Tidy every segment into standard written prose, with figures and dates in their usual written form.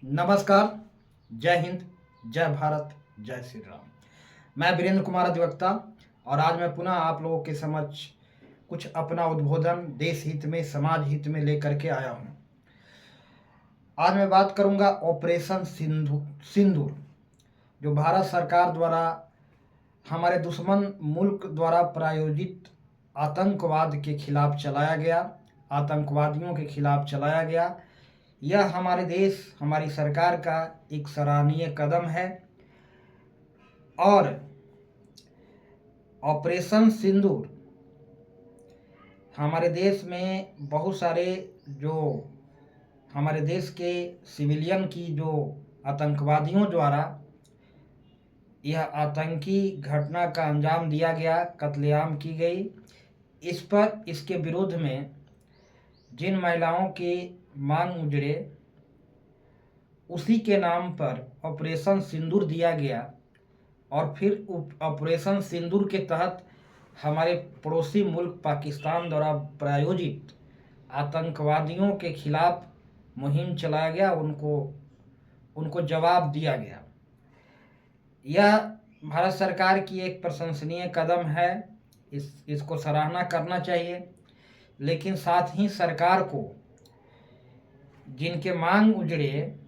नमस्कार। जय हिंद। जय भारत। जय श्री राम। मैं वीरेंद्र कुमार अधिवक्ता और आज मैं पुनः आप लोगों के समक्ष कुछ अपना उद्बोधन देश हित में समाज हित में लेकर के आया हूं। आज मैं बात करूंगा ऑपरेशन सिंदूर जो भारत सरकार द्वारा हमारे दुश्मन मुल्क द्वारा प्रायोजित आतंकवाद के खिलाफ चलाया गया, आतंकवादियों के खिलाफ चलाया गया। यह हमारे देश, हमारी सरकार का एक सराहनीय कदम है और ऑपरेशन सिंदूर हमारे देश में बहुत सारे जो हमारे देश के सिविलियन की जो आतंकवादियों द्वारा यह आतंकी घटना का अंजाम दिया गया, कत्लेआम की गई, इस पर इसके विरोध में जिन महिलाओं की मांग उजड़े उसी के नाम पर ऑपरेशन सिंदूर दिया गया और फिर ऑपरेशन सिंदूर के तहत हमारे पड़ोसी मुल्क पाकिस्तान द्वारा प्रायोजित आतंकवादियों के खिलाफ मुहिम चलाया गया, उनको जवाब दिया गया। यह भारत सरकार की एक प्रशंसनीय कदम है, इसको सराहना करना चाहिए। लेकिन साथ ही सरकार को जिनके मांग उजड़े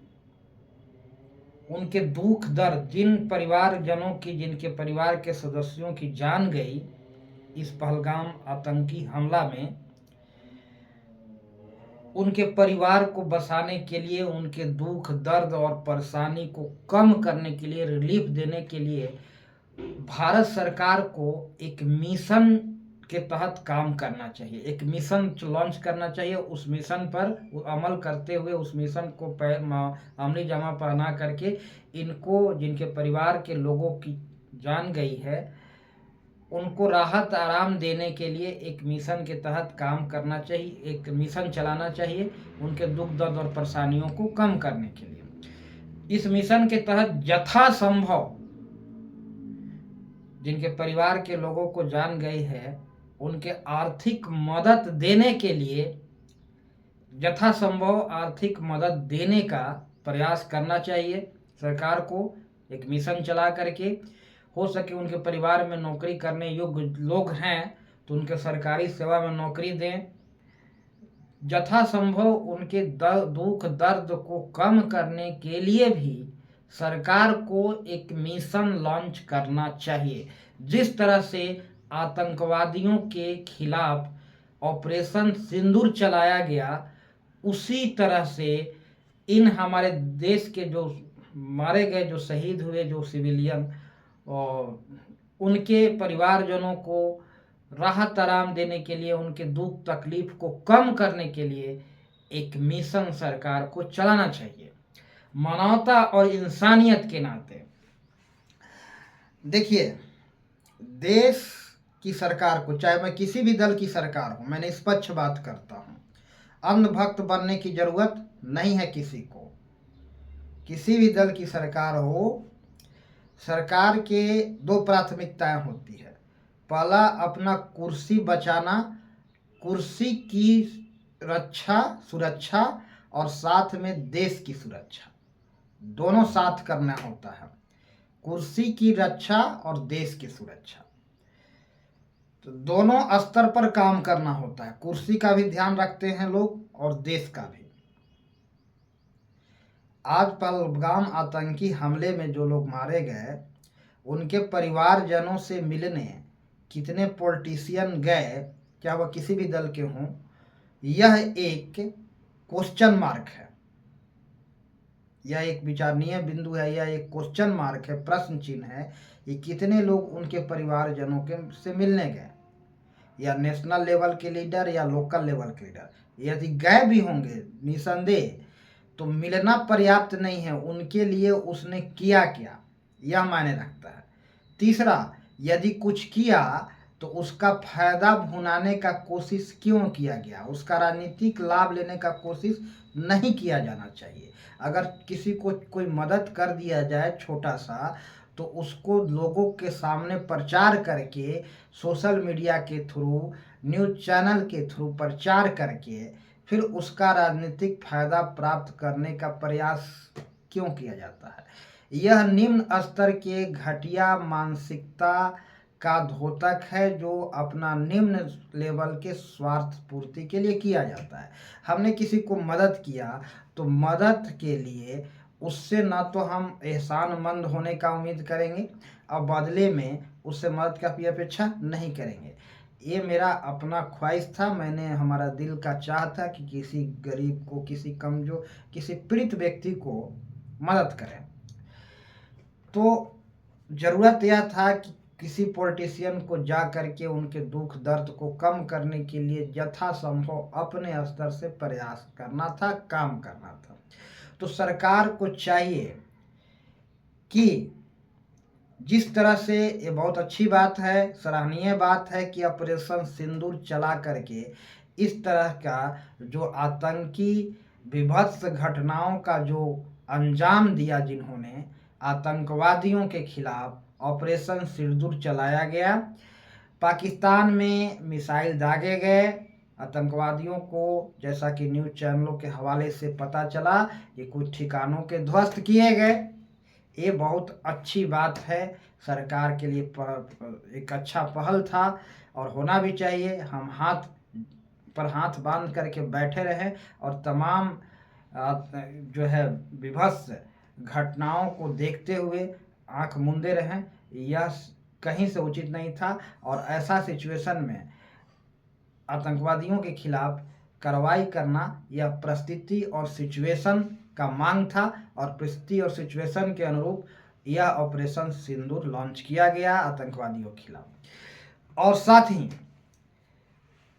उनके दुख दर्द, जिन परिवारजनों की, जिनके परिवार के सदस्यों की जान गई इस पहलगाम आतंकी हमला में, उनके परिवार को बसाने के लिए, उनके दुख दर्द और परेशानी को कम करने के लिए, रिलीफ देने के लिए भारत सरकार को एक मिशन के तहत काम करना चाहिए, एक मिशन लॉन्च करना चाहिए। उस मिशन पर अमल करते हुए उस मिशन को अमली जामा पहना करके इनको, जिनके परिवार के लोगों की जान गई है, उनको राहत आराम देने के लिए एक मिशन के तहत काम करना चाहिए, एक मिशन चलाना चाहिए उनके दुख दर्द और परेशानियों को कम करने के लिए। इस मिशन के तहत यथासंभव जिनके परिवार के लोगों को जान गई है उनके आर्थिक मदद देने के लिए, यथासंभव आर्थिक मदद देने का प्रयास करना चाहिए सरकार को। एक मिशन चला करके हो सके उनके परिवार में नौकरी करने योग्य लोग हैं तो उनके सरकारी सेवा में नौकरी दें। यथासंभव उनके दुख दर्द को कम करने के लिए भी सरकार को एक मिशन लॉन्च करना चाहिए। जिस तरह से आतंकवादियों के खिलाफ ऑपरेशन सिंदूर चलाया गया, उसी तरह से इन हमारे देश के जो मारे गए, जो शहीद हुए, जो सिविलियन और उनके परिवारजनों को राहत आराम देने के लिए, उनके दुख तकलीफ को कम करने के लिए एक मिशन सरकार को चलाना चाहिए, मानवता और इंसानियत के नाते। देखिए, देश की सरकार को, चाहे मैं किसी भी दल की सरकार हूं, मैं निष्पक्ष बात करता हूं, अंधभक्त बनने की जरूरत नहीं है किसी को। किसी भी दल की सरकार हो, सरकार के दो प्राथमिकताएं होती है। पहला, अपना कुर्सी बचाना, कुर्सी की रक्षा, सुरक्षा और साथ में देश की सुरक्षा, दोनों साथ करना होता है। कुर्सी की रक्षा और देश की सुरक्षा, तो दोनों स्तर पर काम करना होता है। कुर्सी का भी ध्यान रखते हैं लोग और देश का भी। आज पहलगाम आतंकी हमले में जो लोग मारे गए उनके परिवारजनों से मिलने कितने पॉलिटिशियन गए, क्या वह किसी भी दल के हों, यह एक क्वेश्चन मार्क है, यह एक विचारणीय बिंदु है, यह एक क्वेश्चन मार्क है, प्रश्न चिन्ह है। ये कितने लोग उनके परिवारजनों के से मिलने गए, या नेशनल लेवल के लीडर या लोकल लेवल के लीडर, यदि गए भी होंगे निसंदेह, तो मिलना पर्याप्त नहीं है, उनके लिए उसने किया क्या, यह मायने रखता है। तीसरा, यदि कुछ किया तो उसका फायदा भुनाने का कोशिश क्यों किया गया, उसका राजनीतिक लाभ लेने का कोशिश नहीं किया जाना चाहिए। अगर किसी को कोई मदद कर दिया जाए छोटा सा, तो उसको लोगों के सामने प्रचार करके, सोशल मीडिया के थ्रू, न्यूज़ चैनल के थ्रू प्रचार करके फिर उसका राजनीतिक फायदा प्राप्त करने का प्रयास क्यों किया जाता है? यह निम्न स्तर के घटिया मानसिकता का द्योतक है जो अपना निम्न लेवल के स्वार्थ पूर्ति के लिए किया जाता है। हमने किसी को मदद किया तो मदद के लिए उससे ना तो हम एहसानमंद होने का उम्मीद करेंगे और बदले में उससे मदद का भी अपेक्षा नहीं करेंगे। ये मेरा अपना ख्वाहिश था, मैंने हमारा दिल का चाह था कि किसी गरीब को, किसी कमजोर, किसी पीड़ित व्यक्ति को मदद करें। तो ज़रूरत यह था कि किसी पॉलिटिशियन को जा करके उनके दुख दर्द को कम करने के लिए यथासंभव अपने स्तर से प्रयास करना था, काम करना था। तो सरकार को चाहिए कि जिस तरह से, ये बहुत अच्छी बात है, सराहनीय बात है कि ऑपरेशन सिंदूर चला करके इस तरह का जो आतंकी विभत्स घटनाओं का जो अंजाम दिया, जिन्होंने आतंकवादियों के खिलाफ ऑपरेशन सिंदूर चलाया गया, पाकिस्तान में मिसाइल दागे गए, आतंकवादियों को, जैसा कि न्यूज़ चैनलों के हवाले से पता चला, ये कुछ ठिकानों के ध्वस्त किए गए। ये बहुत अच्छी बात है, सरकार के लिए एक अच्छा पहल था और होना भी चाहिए। हम हाथ पर हाथ बांध करके बैठे रहें और तमाम जो है विभत्स घटनाओं को देखते हुए आंख मूंदे रहें, यह कहीं से उचित नहीं था। और ऐसा सिचुएशन में आतंकवादियों के खिलाफ कार्रवाई करना यह परिस्थिति और सिचुएशन का मांग था, और परिस्थिति और सिचुएशन के अनुरूप यह ऑपरेशन सिंदूर लॉन्च किया गया आतंकवादियों के खिलाफ। और साथ ही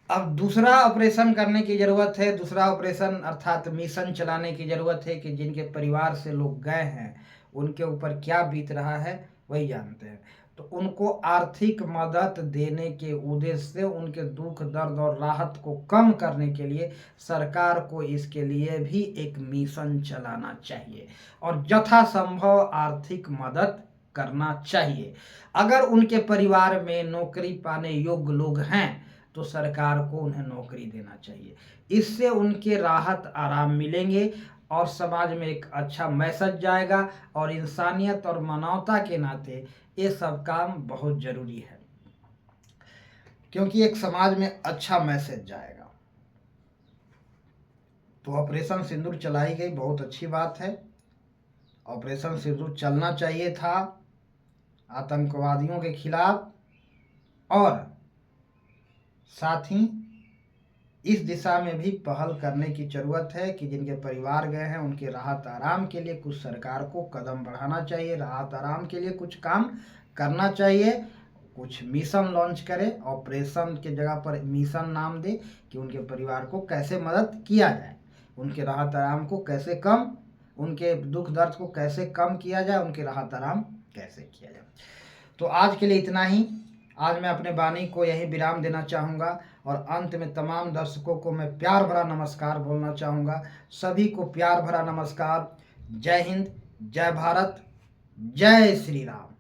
अब दूसरा ऑपरेशन करने की ज़रूरत है, दूसरा ऑपरेशन अर्थात मिशन चलाने की ज़रूरत है कि जिनके परिवार से लोग गए हैं उनके ऊपर क्या बीत रहा है वही जानते हैं। तो उनको आर्थिक मदद देने के उद्देश्य से, उनके दुख दर्द और राहत को कम करने के लिए सरकार को इसके लिए भी एक मिशन चलाना चाहिए और यथासंभव आर्थिक मदद करना चाहिए। अगर उनके परिवार में नौकरी पाने योग्य लोग हैं तो सरकार को उन्हें नौकरी देना चाहिए। इससे उनके राहत आराम मिलेंगे और समाज में एक अच्छा मैसेज जाएगा, और इंसानियत और मानवता के नाते ये सब काम बहुत ज़रूरी है, क्योंकि एक समाज में अच्छा मैसेज जाएगा। तो ऑपरेशन सिंदूर चलाई गई, बहुत अच्छी बात है। ऑपरेशन सिंदूर चलना चाहिए था आतंकवादियों के खिलाफ, और साथ ही इस दिशा में भी पहल करने की ज़रूरत है कि जिनके परिवार गए हैं उनके राहत आराम के लिए कुछ सरकार को कदम बढ़ाना चाहिए, राहत आराम के लिए कुछ काम करना चाहिए, कुछ मिशन लॉन्च करे, ऑपरेशन के जगह पर मिशन नाम दे कि उनके परिवार को कैसे मदद किया जाए, उनके राहत आराम को कैसे कम, उनके दुख दर्द को कैसे कम किया जाए, उनके राहत आराम कैसे किया जाए। तो आज के लिए इतना ही। आज मैं अपने वाणी को यही विराम देना चाहूँगा और अंत में तमाम दर्शकों को मैं प्यार भरा नमस्कार बोलना चाहूँगा। सभी को प्यार भरा नमस्कार। जय हिंद, जय भारत, जय श्री राम।